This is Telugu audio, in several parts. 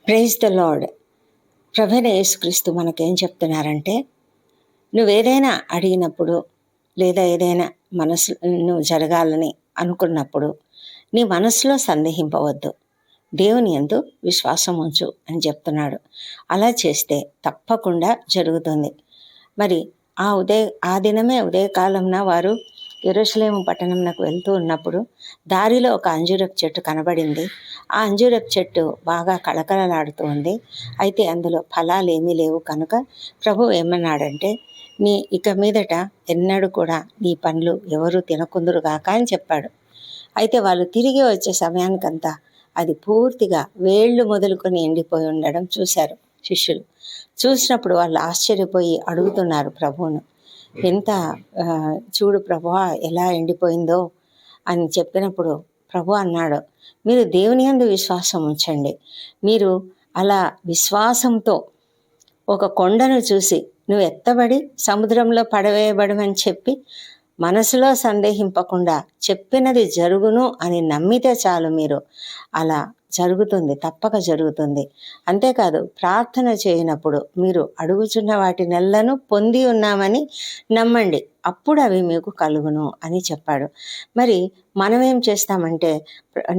Praise the lord. ప్రభువైన యేసుక్రీస్తు మనకేం చెప్తున్నారంటే, నువ్వేదైనా అడిగినప్పుడు లేదా ఏదైనా మనసు నువ్వు జరగాలని అనుకున్నప్పుడు నీ మనసులో సందేహింపవద్దు, దేవుని యందు విశ్వాసం ఉంచు అని చెప్తున్నాడు. అలా చేస్తే తప్పకుండా జరుగుతుంది. మరి ఆ దినమే ఉదయకాలంన వారు యెరూషలేము పట్టణంనకు వెళ్తూ ఉన్నప్పుడు దారిలో ఒక అంజూరపు చెట్టు కనబడింది. ఆ అంజూరపు చెట్టు బాగా కళకళలాడుతూ ఉంది. అయితే అందులో ఫలాలు ఏమీ లేవు. కనుక ప్రభువు ఏమన్నాడంటే, ఇక మీదట ఎన్నడూ కూడా నీ పండ్లు ఎవరు తినకుందురుగాక అని చెప్పాడు. అయితే వాళ్ళు తిరిగి వచ్చే సమయానికంతా అది పూర్తిగా వేళ్ళు మొదలుకొని ఎండిపోయి ఉండడం చూశారు శిష్యులు. చూసినప్పుడు వాళ్ళు ఆశ్చర్యపోయి అడుగుతున్నారు ప్రభువును, ఎంత చూడు ప్రభువా ఎలా ఎండిపోయిందో అని చెప్పినప్పుడు ప్రభు అన్నాడు, మీరు దేవుని యందు విశ్వాసం ఉంచండి. మీరు అలా విశ్వాసంతో ఒక కొండను చూసి నువ్వు ఎత్తబడి సముద్రంలో పడవేయబడమని చెప్పి మనసులో సందేహింపకుండా చెప్పినది జరుగును అని నమ్మితే చాలు. మీరు అలా జరుగుతుంది, తప్పక జరుగుతుంది. అంతేకాదు, ప్రార్థన చేయనప్పుడు మీరు అడుగుచున్న వాటి నెలను పొంది ఉన్నామని నమ్మండి, అప్పుడు అవి మీకు కలుగును అని చెప్పాడు. మరి మనం ఏం చేస్తామంటే,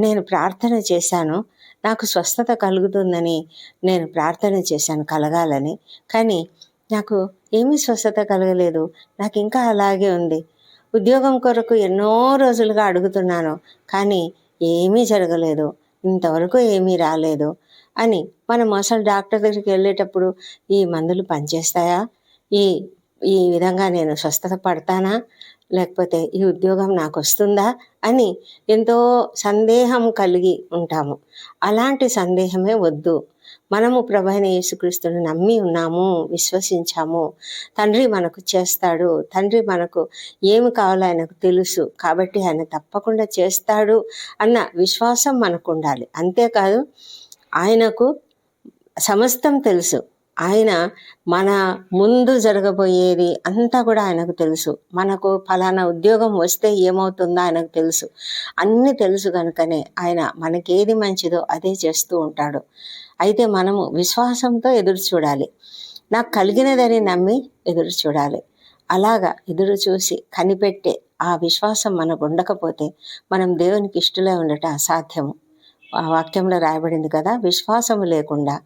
నేను ప్రార్థన చేశాను, నాకు స్వస్థత కలుగుతుందని నేను ప్రార్థన చేశాను కలగాలని, కానీ నాకు ఏమీ స్వస్థత కలగలేదు, నాకు ఇంకా అలాగే ఉంది. ఉద్యోగం కొరకు ఎన్నో రోజులుగా అడుగుతున్నాను, కానీ ఏమీ జరగలేదు, ఇంతవరకు ఏమీ రాలేదు అని మనం అసలు డాక్టర్ దగ్గరికి వెళ్ళేటప్పుడు ఈ మందులు పనిచేస్తాయా, ఈ విధంగా నేను స్వస్థత పడతానా, లేకపోతే ఈ ఉద్యోగం నాకు వస్తుందా అని ఎంతో సందేహం కలిగి ఉంటాము. అలాంటి సందేహమే వద్దు. మనము ప్రభువైన యేసుక్రీస్తుని నమ్మి ఉన్నాము, విశ్వసించాము. తండ్రి మనకు చేస్తాడు, తండ్రి మనకు ఏమి కావాలో ఆయనకు తెలుసు, కాబట్టి ఆయన తప్పకుండా చేస్తాడు అన్న విశ్వాసం మనకు ఉండాలి. అంతేకాదు, ఆయనకు సమస్తం తెలుసు. ఆయన మన ముందు జరగబోయేది అంతా కూడా ఆయనకు తెలుసు. మనకు ఫలానా ఉద్యోగం వస్తే ఏమవుతుందో ఆయనకు తెలుసు. అన్నీ తెలుసు కనుకనే ఆయన మనకేది మంచిదో అదే చేస్తూ ఉంటాడు. అయితే మనము విశ్వాసంతో ఎదురు చూడాలి. నాకు కలిగినదని నమ్మి ఎదురు చూడాలి. అలాగా ఎదురు చూసి కనిపెట్టే ఆ విశ్వాసం మనకు ఉండకపోతే మనం దేవునికి ఇష్టలై ఉండటం అసాధ్యము. ఆ వాక్యంలో రాయబడింది కదా, విశ్వాసము లేకుండా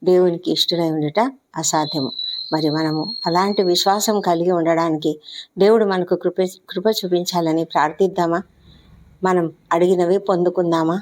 దేవునికి ఇష్టలై ఉండట అసాధ్యము. మరి మనము అలాంటి విశ్వాసం కలిగి ఉండడానికి దేవుడు మనకు కృప చూపించాలని ప్రార్థిద్దామా? మనం అడిగినవి పొందుకుందామా?